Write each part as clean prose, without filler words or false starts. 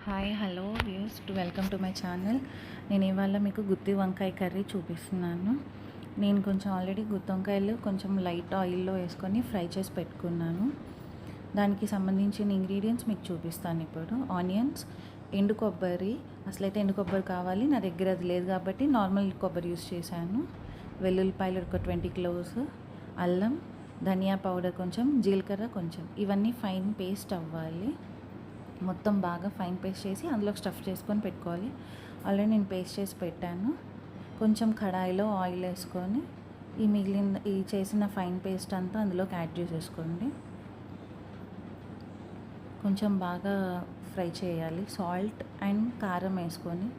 Hi hello views welcome to my channel. నేను ఇవాళ మీకు గుత్తి వంకాయ కర్రీ చూపిస్తున్నాను. నేను కొంచెం ఆల్రెడీ గుత్తి వంకాయలు కొంచెం లైట్ ఆయిల్లో వేసుకొని ఫ్రై చేసి పెట్టుకున్నాను. దానికి సంబంధించిన ఇంగ్రీడియంట్స్ మీకు చూపిస్తాను ఇప్పుడు. ఆనియన్స్, ఎండు కొబ్బరి, అసలైతే ఎండు కొబ్బరి కావాలి, నా దగ్గర అది లేదు కాబట్టి నార్మల్ కొబ్బరి యూస్ చేశాను. వెల్లుల్లిపాయలు ఒక 20 క్లోవ్స్, అల్లం, ధనియా పౌడర్ కొంచెం, జీలకర్ర కొంచెం, ఇవన్నీ ఫైన్ పేస్ట్ అవ్వాలి. మొత్తం బాగా ఫైన్ పేస్ట్ చేసి అందులో స్టఫ్ చేసుకొని పెట్టుకోవాలి. ఆల్రెడీ నేను పేస్ట్ చేసి పెట్టాను. కొంచెం కడాయిలో ఆయిల్ వేసుకొని ఈ చేసిన ఫైన్ పేస్ట్ అంతా అందులోకి యాడ్ చేసేసుకోండి. కొంచెం బాగా ఫ్రై చేయాలి. సాల్ట్ అండ్ కారం వేసుకొని,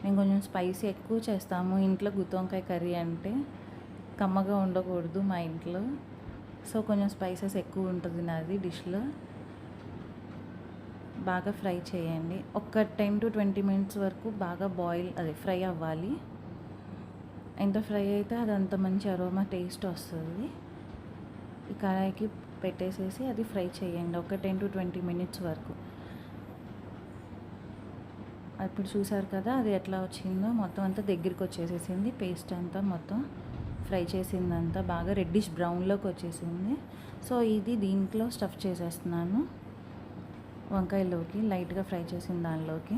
మేము కొంచెం స్పైసీ ఎక్కువ చేస్తాము ఇంట్లో. గుత్తి వంకాయ కర్రీ అంటే కమ్మగా ఉండకూడదు మా ఇంట్లో, సో కొంచెం స్పైసెస్ ఎక్కువ ఉంటుంది నాది డిష్లో. బాగా ఫ్రై చేయండి. ఒక 10 to 20 మినిట్స్ వరకు బాగా ఫ్రై అవ్వాలి. ఎంత ఫ్రై అయితే అది అంత మంచి అరోమా టేస్ట్ వస్తుంది. ఈ కడాయికి పెట్టేసేసి అది ఫ్రై చేయండి ఒక 10 to 20 మినిట్స్ వరకు. ఇప్పుడు చూసారు కదా అది ఎట్లా వచ్చిందో, మొత్తం అంతా దగ్గరికి వచ్చేసేసింది. పేస్ట్ అంతా మొత్తం ఫ్రై చేసిందంతా బాగా రెడ్డిష్ బ్రౌన్లోకి వచ్చేసింది. సో ఇది దీంట్లో స్టఫ్ చేసేస్తున్నాను. వంకాయలోకి లైట్గా ఫ్రై చేసిన దానిలోకి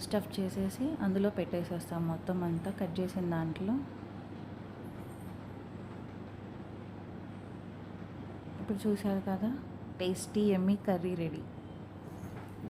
స్టఫ్ చేసేసి అందులో పెట్టేసేస్తాం మొత్తం అంతా కట్ చేసిన దాంట్లో. ఇప్పుడు చూసారు కదా, టేస్టీ యమ్మీ కర్రీ రెడీ.